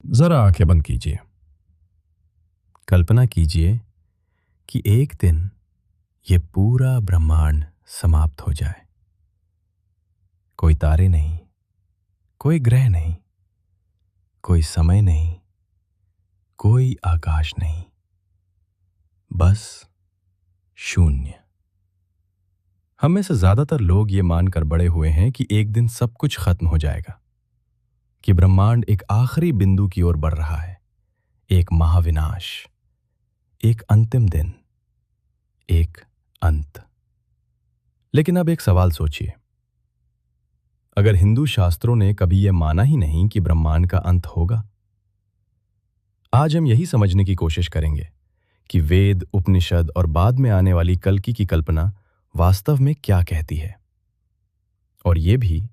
जरा आंखें बंद कीजिए। कल्पना कीजिए कि एक दिन ये पूरा ब्रह्मांड समाप्त हो जाए। कोई तारे नहीं, कोई ग्रह नहीं, कोई समय नहीं, कोई आकाश नहीं, बस शून्य। हम में से ज्यादातर लोग ये मानकर बड़े हुए हैं कि एक दिन सब कुछ खत्म हो जाएगा, कि ब्रह्मांड एक आखिरी बिंदु की ओर बढ़ रहा है, एक महाविनाश, एक अंतिम दिन, एक अंत। लेकिन अब एक सवाल सोचिए। अगर हिंदू शास्त्रों ने कभी यह माना ही नहीं कि ब्रह्मांड का अंत होगा। आज हम यही समझने की कोशिश करेंगे कि वेद, उपनिषद और बाद में आने वाली कल्कि की कल्पना वास्तव में क्या कहती है, और यह भी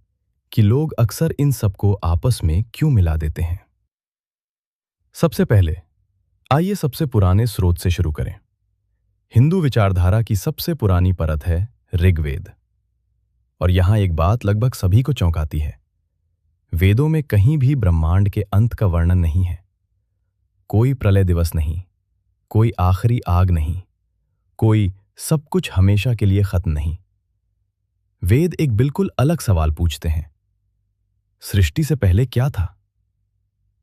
कि लोग अक्सर इन सबको आपस में क्यों मिला देते हैं। सबसे पहले आइए सबसे पुराने स्रोत से शुरू करें। हिंदू विचारधारा की सबसे पुरानी परत है ऋग्वेद। और यहां एक बात लगभग सभी को चौंकाती है। वेदों में कहीं भी ब्रह्मांड के अंत का वर्णन नहीं है। कोई प्रलय दिवस नहीं, कोई आखिरी आग नहीं, कोई सब कुछ हमेशा के लिए खत्म नहीं। वेद एक बिल्कुल अलग सवाल पूछते हैं। सृष्टि से पहले क्या था?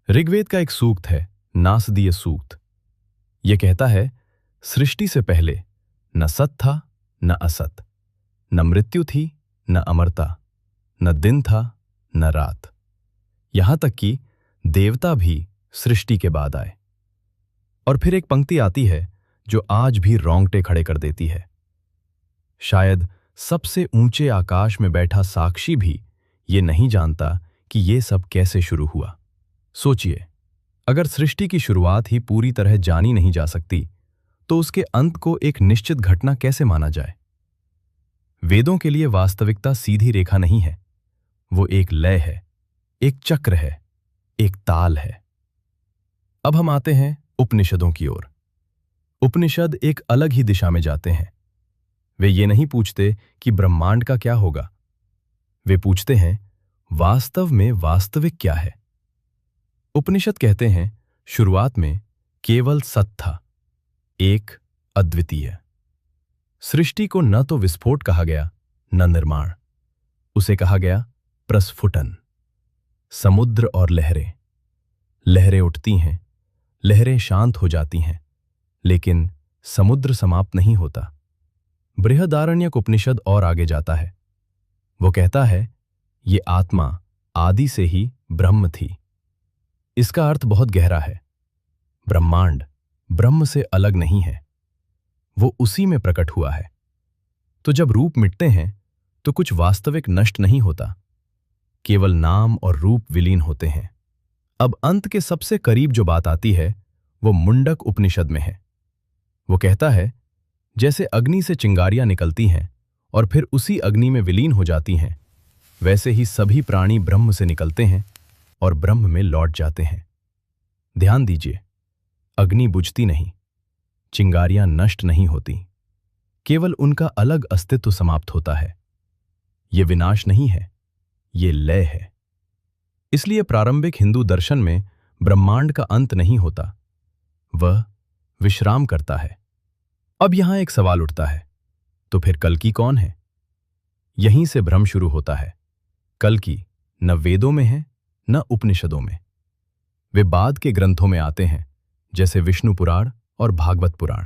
ऋग्वेद का एक सूक्त है, नासदीय सूक्त। यह कहता है, सृष्टि से पहले न सत था न असत, न मृत्यु थी न अमरता, न दिन था न रात। यहां तक कि देवता भी सृष्टि के बाद आए। और फिर एक पंक्ति आती है जो आज भी रोंगटे खड़े कर देती है। शायद सबसे ऊंचे आकाश में बैठा साक्षी भी ये नहीं जानता कि ये सब कैसे शुरू हुआ। सोचिए, अगर सृष्टि की शुरुआत ही पूरी तरह जानी नहीं जा सकती, तो उसके अंत को एक निश्चित घटना कैसे माना जाए? वेदों के लिए वास्तविकता सीधी रेखा नहीं है। वो एक लय है, एक चक्र है, एक ताल है। अब हम आते हैं उपनिषदों की ओर। उपनिषद एक अलग ही दिशा में जाते हैं। वे ये नहीं पूछते कि ब्रह्मांड का क्या होगा। वे पूछते हैं, वास्तव में वास्तविक क्या है? उपनिषद कहते हैं, शुरुआत में केवल सत था, एक अद्वितीय। सृष्टि को न तो विस्फोट कहा गया, न निर्माण। उसे कहा गया प्रस्फुटन। समुद्र और लहरें, लहरें उठती हैं, लहरें शांत हो जाती हैं, लेकिन समुद्र समाप्त नहीं होता। बृहदारण्यक उपनिषद और आगे जाता है। वो कहता है, ये आत्मा आदि से ही ब्रह्म थी। इसका अर्थ बहुत गहरा है। ब्रह्मांड ब्रह्म से अलग नहीं है, वो उसी में प्रकट हुआ है। तो जब रूप मिटते हैं तो कुछ वास्तविक नष्ट नहीं होता, केवल नाम और रूप विलीन होते हैं। अब अंत के सबसे करीब जो बात आती है वो मुंडक उपनिषद में है। वो कहता है, जैसे अग्नि से चिंगारियां निकलती हैं और फिर उसी अग्नि में विलीन हो जाती हैं, वैसे ही सभी प्राणी ब्रह्म से निकलते हैं और ब्रह्म में लौट जाते हैं। ध्यान दीजिए, अग्नि बुझती नहीं, चिंगारियां नष्ट नहीं होती, केवल उनका अलग अस्तित्व समाप्त होता है। ये विनाश नहीं है, ये लय है। इसलिए प्रारंभिक हिंदू दर्शन में ब्रह्मांड का अंत नहीं होता, वह विश्राम करता है। अब यहां एक सवाल उठता है, तो फिर कल्कि कौन है? यहीं से भ्रम शुरू होता है। कल्कि न वेदों में है न उपनिषदों में। वे बाद के ग्रंथों में आते हैं, जैसे विष्णु पुराण और भागवत पुराण।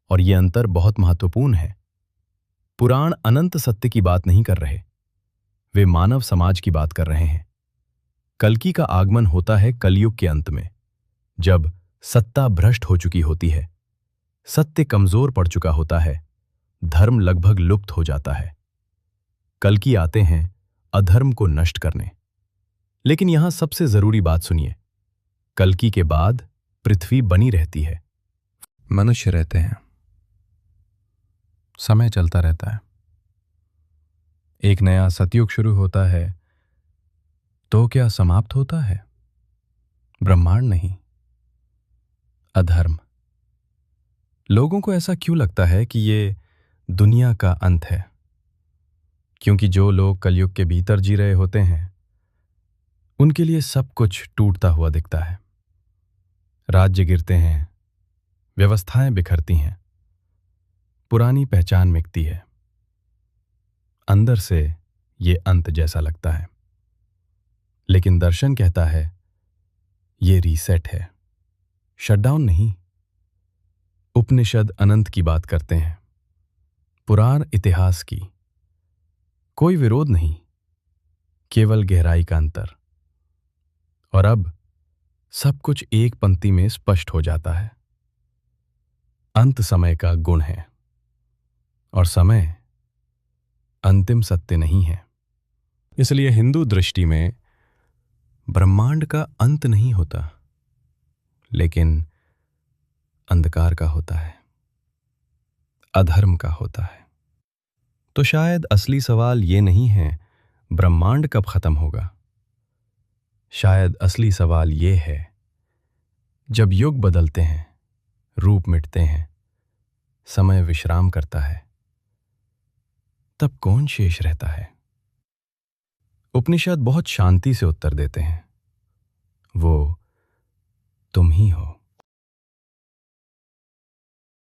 और ये अंतर बहुत महत्वपूर्ण है। पुराण अनंत सत्य की बात नहीं कर रहे, वे मानव समाज की बात कर रहे हैं। कल्कि का आगमन होता है कलयुग के अंत में, जब सत्ता भ्रष्ट हो चुकी होती है, सत्य कमजोर पड़ चुका होता है, धर्म लगभग लुप्त हो जाता है। कल्कि आते हैं अधर्म को नष्ट करने। लेकिन यहां सबसे जरूरी बात सुनिए, कल्कि के बाद पृथ्वी बनी रहती है। मनुष्य रहते हैं, समय चलता रहता है, एक नया सतयुग शुरू होता है, तो क्या समाप्त होता है? ब्रह्मांड नहीं, अधर्म। लोगों को ऐसा क्यों लगता है कि ये दुनिया का अंत है? क्योंकि जो लोग कलयुग के भीतर जी रहे होते हैं, उनके लिए सब कुछ टूटता हुआ दिखता है। राज्य गिरते हैं, व्यवस्थाएं बिखरती हैं, पुरानी पहचान मिटती है। अंदर से ये अंत जैसा लगता है, लेकिन दर्शन कहता है ये रीसेट है, शटडाउन नहीं। उपनिषद अनंत की बात करते हैं, पुराण इतिहास की। कोई विरोध नहीं, केवल गहराई का अंतर। और अब सब कुछ एक पंक्ति में स्पष्ट हो जाता है। अंत समय का गुण है और समय अंतिम सत्य नहीं है। इसलिए हिंदू दृष्टि में ब्रह्मांड का अंत नहीं होता, लेकिन अंधकार का होता है, अधर्म का होता है। तो शायद असली सवाल ये नहीं है ब्रह्मांड कब खत्म होगा। शायद असली सवाल ये है, जब युग बदलते हैं, रूप मिटते हैं, समय विश्राम करता है, तब कौन शेष रहता है। उपनिषद बहुत शांति से उत्तर देते हैं।